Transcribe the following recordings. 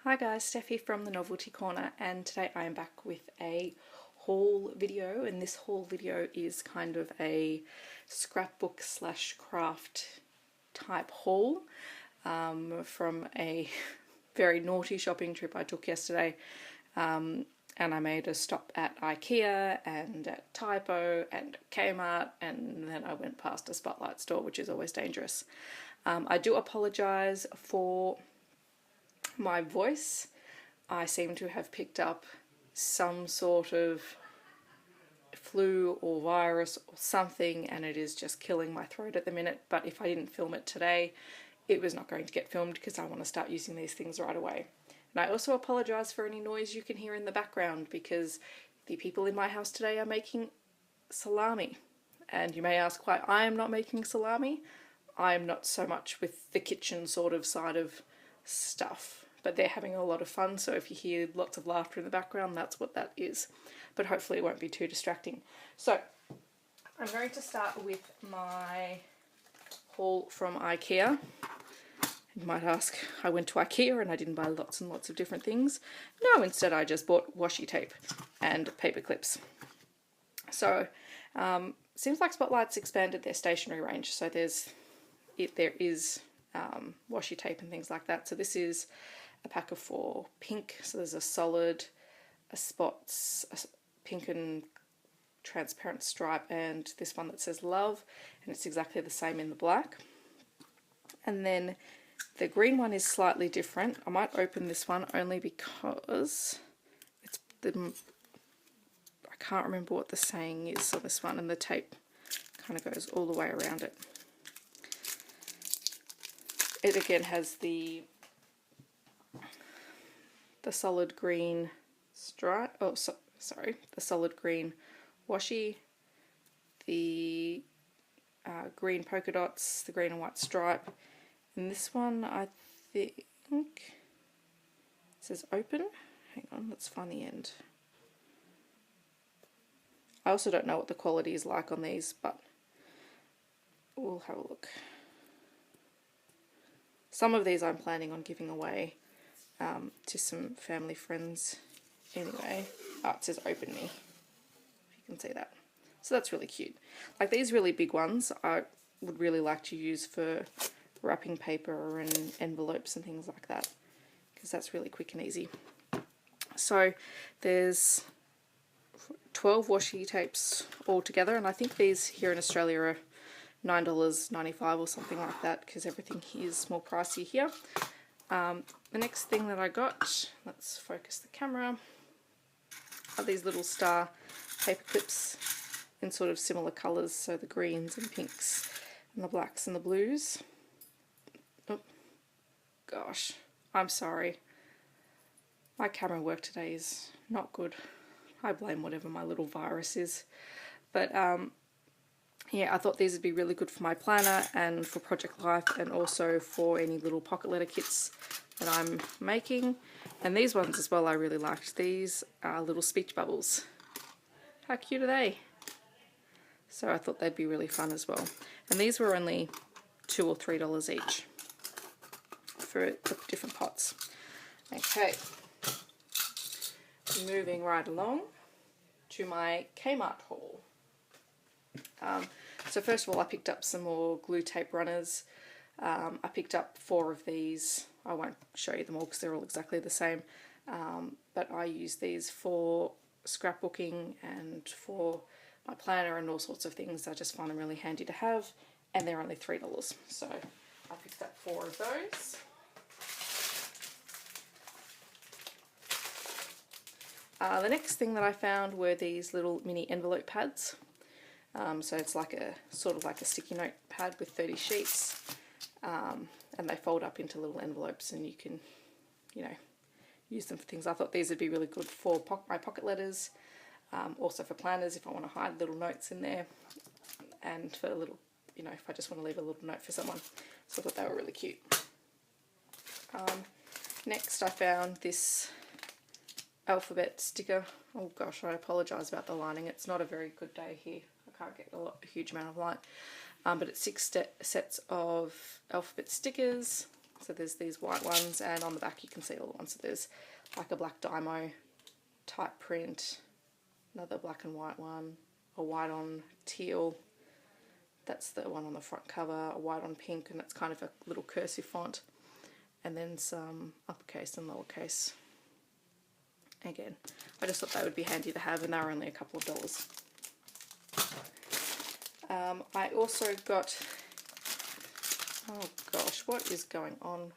Hi guys, Steffi from the Novelty Corner, and today I am back with a haul video, and this haul video is kind of a scrapbook slash craft type haul from a very naughty shopping trip I took yesterday, and I made a stop at IKEA and at Typo and KMart, and then I went past a Spotlight store, which is always dangerous. I do apologise for my voice. I seem to have picked up some sort of flu or virus or something, and it is just killing my throat at the minute. But if I didn't film it today, it was not going to get filmed because I want to start using these things right away. And I also apologise for any noise you can hear in the background because the people in my house today are making salami. And you may ask why I am not making salami. I am not so much with the kitchen sort of side of stuff, but they're having a lot of fun, so if you hear lots of laughter in the background, that's what that is. But hopefully it won't be too distracting. So I'm going to start with my haul from IKEA. You might ask, I went to IKEA and I didn't buy lots and lots of different ththings. No, instead I just bought washi tape and paper clips. So seems like Spotlight's expanded their stationery range, so there is washi tape and things like that. So this is a pack of 4 pink, so there's a solid, a spots, a pink and transparent stripe, and this one that says love, and it's exactly the same in the black. And then the green one is slightly different. I might open this one only because it's I can't remember what the saying is on this one, and the tape kind of goes all the way around it. It again has the solid green stripe, the solid green washi, the green polka dots, the green and white stripe, and this one I think says open. Hang on, let's find the end. I also don't know what the quality is like on these, but we'll have a look. Some of these I'm planning on giving away to some family friends anyway. Oh, it says open me, if you can see that. So that's really cute. Like these really big ones I would really like to use for wrapping paper and envelopes and things like that, because that's really quick and easy. So there's 12 washi tapes all together, and I think these here in Australia are $9.95 or something like that, because everything is more pricey here. The next thing that I got, let's focus the camera, are these little star paper clips in sort of similar colours, so the greens and pinks and the blacks and the blues. Oh gosh, I'm sorry. My camera work today is not good. I blame whatever my little virus is. But yeah, I thought these would be really good for my planner and for Project Life, and also for any little pocket letter kits that I'm making. And these ones as well I really liked. These are little speech bubbles. How cute are they? So I thought they'd be really fun as well. And these were only $2 or $3 each for the different pots. Okay, moving right along to my KMart haul. So first of all, I picked up some more glue tape runners. I picked up 4 of these. I won't show you them all because they're all exactly the same, but I use these for scrapbooking and for my planner and all sorts of things. I just find them really handy to have, and they're only $3, so I picked up 4 of those. The next thing that I found were these little mini envelope pads. So it's like a sort of like a sticky note pad with 30 sheets, and they fold up into little envelopes, and you can, use them for things. I thought these would be really good for my pocket letters, also for planners if I want to hide little notes in there, and for a little, if I just want to leave a little note for someone. So I thought they were really cute. Next I found this alphabet sticker. Oh gosh, I apologise about the lighting. It's not a very good day here. I can't get a huge amount of light. But it's 6 sets of alphabet stickers. So there's these white ones, and on the back you can see all the ones. So there's like a black Dymo type print, another black and white one, a white on teal, that's the one on the front cover, a white on pink, and it's kind of a little cursive font, and then some uppercase and lowercase. Again, I just thought they would be handy to have, and they were only a couple of dollars. I also got, oh gosh, what is going on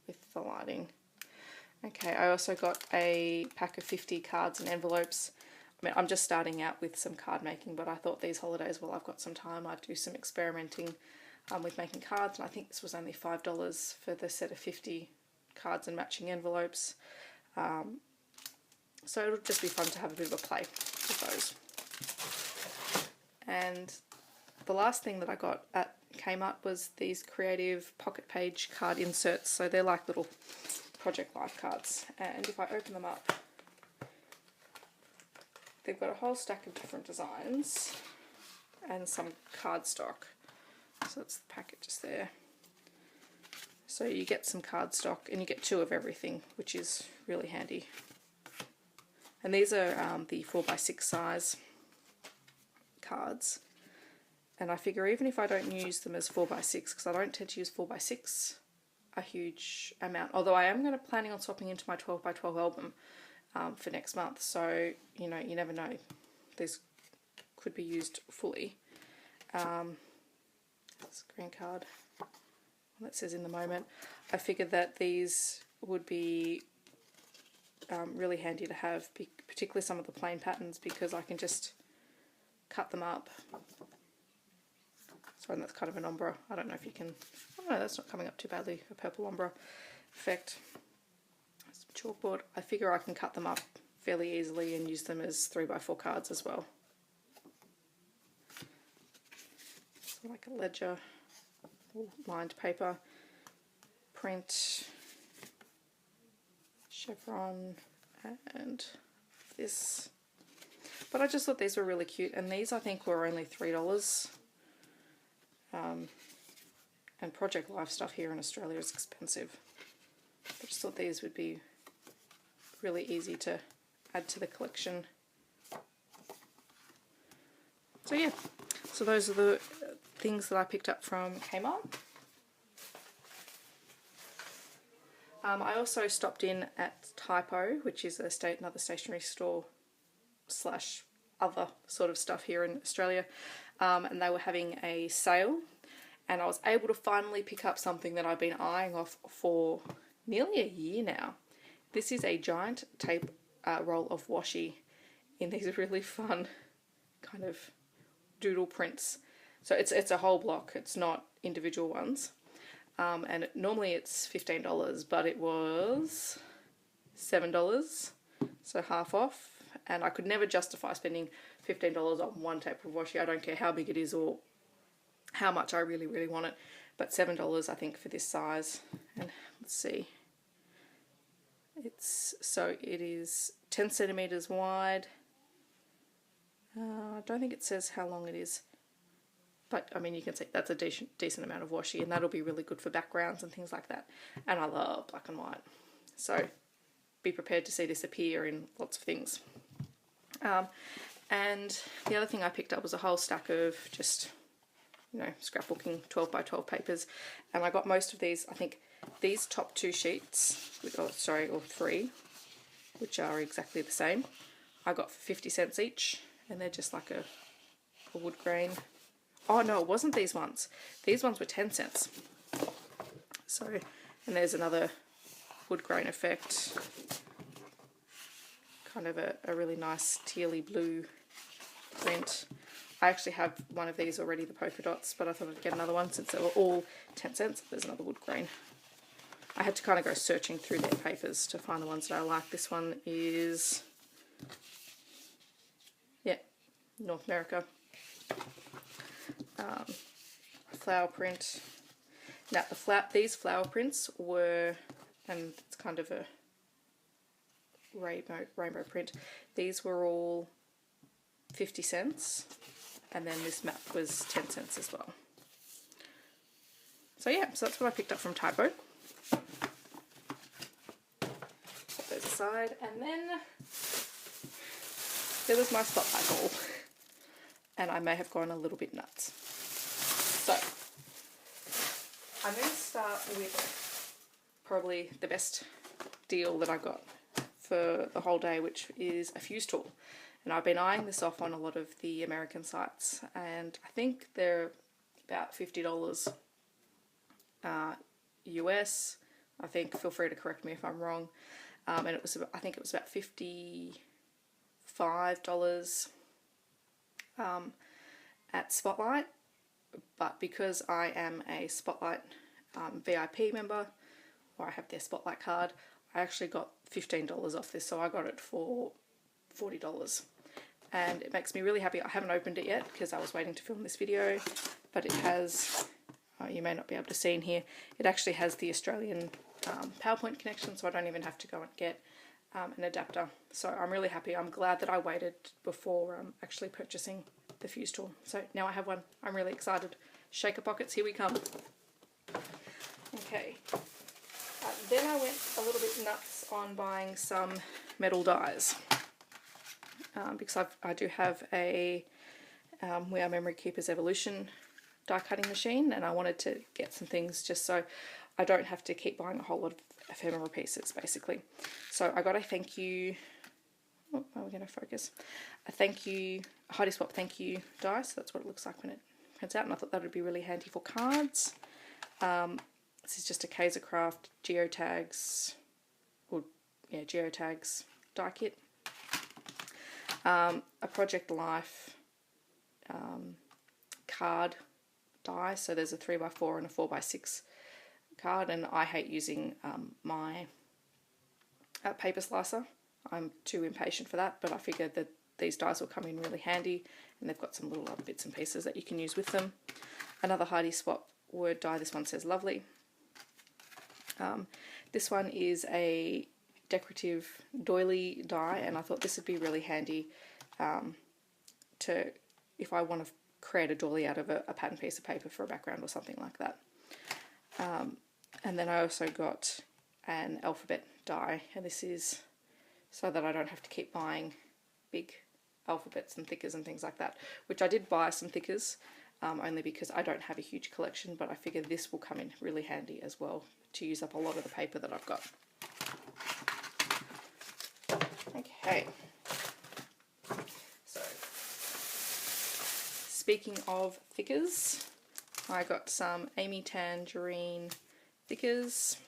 with the lighting? Okay, I also got a pack of 50 cards and envelopes. I mean, I'm just starting out with some card making, but I thought these holidays, while I've got some time, I'd do some experimenting with making cards, and I think this was only $5 for the set of 50 cards and matching envelopes. So it'll just be fun to have a bit of a play with those. And the last thing that I got at Kmart was these creative pocket page card inserts. So they're like little Project Life cards. And if I open them up, they've got a whole stack of different designs and some cardstock. So that's the packet just there. So you get some cardstock and you get 2 of everything, which is really handy. And these are the 4x6 size cards. And I figure even if I don't use them as 4x6, because I don't tend to use 4x6 a huge amount, although I am planning on swapping into my 12x12 album for next month, so you know, you never know, these could be used fully. That's a green card that says in the moment. I figured that these would be really handy to have, particularly some of the plain patterns, because I can just cut them up. Sorry, that's kind of an ombre. I don't know if you can, oh no, that's not coming up too badly, a purple ombre effect. Some chalkboard. I figure I can cut them up fairly easily and use them as 3x4 cards as well. So like a ledger, lined paper, print, chevron, and this. But I just thought these were really cute, and these I think were only $3. And Project Life stuff here in Australia is expensive. I just thought these would be really easy to add to the collection. So yeah, so those are the things that I picked up from Kmart. I also stopped in at Typo, which is another stationery store slash other sort of stuff here in Australia, and they were having a sale, and I was able to finally pick up something that I've been eyeing off for nearly a year now. This is a giant tape roll of washi in these really fun kind of doodle prints. So it's a whole block, it's not individual ones. And normally it's $15, but it was $7, so half off. And I could never justify spending $15 on one tape of washi. I don't care how big it is or how much I really, really want it. But $7 I think for this size. And let's see. It is 10 centimeters wide. I don't think it says how long it is. But I mean, you can see that's a decent amount of washi, and that'll be really good for backgrounds and things like that. And I love black and white. So be prepared to see this appear in lots of things. And the other thing I picked up was a whole stack of just, you know, scrapbooking 12x12 papers. And I got most of these, I think these top 2 sheets, or 3, which are exactly the same, I got for 50 cents each. And they're just like a wood grain. Oh no, it wasn't these ones. These ones were 10 cents. So, and there's another wood grain effect. Kind of a really nice tealy blue print. I actually have one of these already, the polka dots, but I thought I'd get another one since they were all 10 cents. There's another wood grain. I had to kind of go searching through their papers to find the ones that I like. This one is, yeah, North America. Flower print. Now these flower prints were, and it's kind of a rainbow print. These were all 50 cents, and then this map was 10 cents as well. So yeah, so that's what I picked up from Typo. aside, and then there was my spotlight haul, and I may have gone a little bit nuts. So I'm going to start with probably the best deal that I got for the whole day, which is a fuse tool. And I've been eyeing this off on a lot of the American sites, and I think they're about $50 US. I think, feel free to correct me if I'm wrong. And it was, I think it was about $55 at Spotlight. But because I am a Spotlight VIP member, or I have their Spotlight card, I actually got $15 off this, so I got it for $40. And it makes me really happy. I haven't opened it yet because I was waiting to film this video, but it has, you may not be able to see in here, it actually has the Australian PowerPoint connection, so I don't even have to go and get an adapter. So I'm really happy. I'm glad that I waited before actually purchasing the fuse tool. So now I have one. I'm really excited. Shaker pockets, here we come. Okay. Then I went a little bit nuts on buying some metal dies. Because I do have a We Are Memory Keepers Evolution die cutting machine, and I wanted to get some things just so I don't have to keep buying a whole lot of ephemera pieces, basically. So I got a thank you, oh, are we going to focus? A Heidi Swap thank you die, so that's what it looks like when it prints out, and I thought that would be really handy for cards. This is just a Kaiser Craft geotags die kit. A Project Life card die, so there's a 3x4 and a 4x6 card, and I hate using my paper slicer. I'm too impatient for that, but I figured that these dies will come in really handy, and they've got some little other bits and pieces that you can use with them. Another Heidi Swap word die, this one says lovely. This one is a decorative doily die, and I thought this would be really handy if I want to create a doily out of a pattern piece of paper for a background or something like that. And then I also got an alphabet die, and this is so that I don't have to keep buying big alphabets and thickers and things like that, which I did buy some thickers only because I don't have a huge collection, but I figure this will come in really handy as well to use up a lot of the paper that I've got. Okay, so speaking of thickers, I got some Amy Tangerine thickers.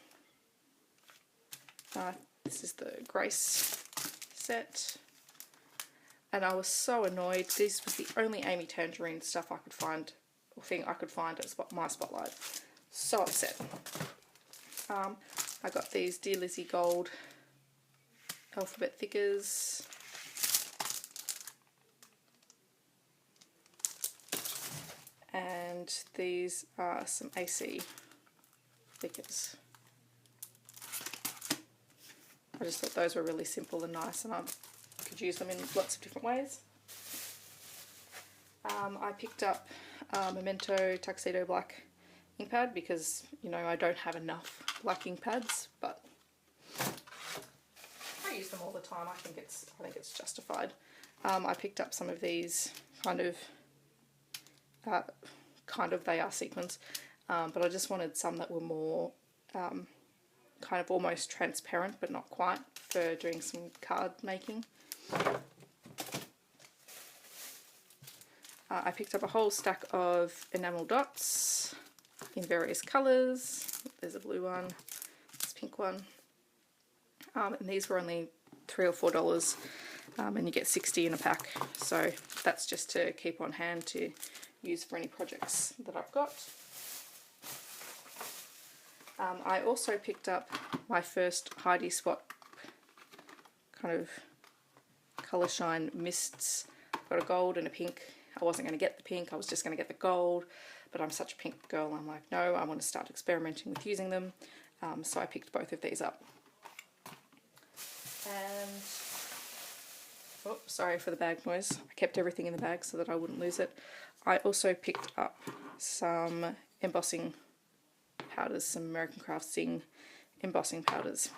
This is the Grace set, and I was so annoyed. This was the only Amy Tangerine stuff I could find, or thing I could find at my Spotlight. So upset. I got these Dear Lizzie Gold alphabet thickers. And these are some AC thickers. I just thought those were really simple and nice, and I could use them in lots of different ways. I picked up Memento Tuxedo Black ink pad because, you know, I don't have enough black ink pads, but I use them all the time. I think it's justified. I picked up some of these kind of they are sequins, but I just wanted some that were more kind of almost transparent, but not quite, for doing some card making. I picked up a whole stack of enamel dots in various colours. There's a blue one, this pink one, and these were only $3 or $4, and you get 60 in a pack, so that's just to keep on hand to use for any projects that I've got. I also picked up my first Heidi Swap kind of colour shine mists. Got a gold and a pink. I wasn't going to get the pink, I was just going to get the gold, but I'm such a pink girl, I'm like, no, I want to start experimenting with using them, so I picked both of these up. And, oh, sorry for the bag noise, I kept everything in the bag so that I wouldn't lose it. I also picked up some embossing powders, some American Craft Zing embossing powders.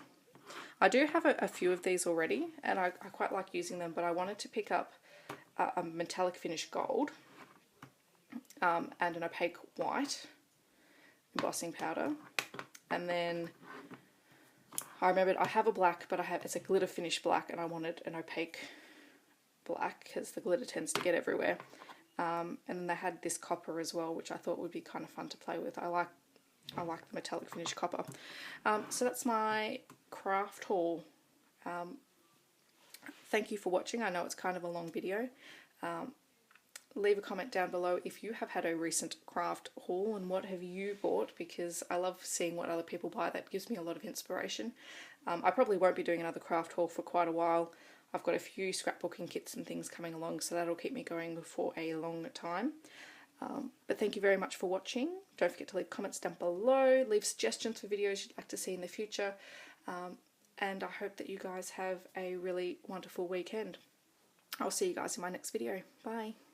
I do have a few of these already, and I quite like using them, but I wanted to pick up a metallic finish gold and an opaque white embossing powder. And then I remembered I have a black, but it's a glitter finish black, and I wanted an opaque black because the glitter tends to get everywhere. And then they had this copper as well, which I thought would be kind of fun to play with. I like the metallic finish copper. So that's my craft haul. Thank you for watching. I know it's kind of a long video. Leave a comment down below if you have had a recent craft haul and what have you bought, because I love seeing what other people buy. That gives me a lot of inspiration. I probably won't be doing another craft haul for quite a while. I've got a few scrapbooking kits and things coming along, so that'll keep me going for a long time. But thank you very much for watching. Don't forget to leave comments down below, leave suggestions for videos you'd like to see in the future, and I hope that you guys have a really wonderful weekend. I'll see you guys in my next video. Bye.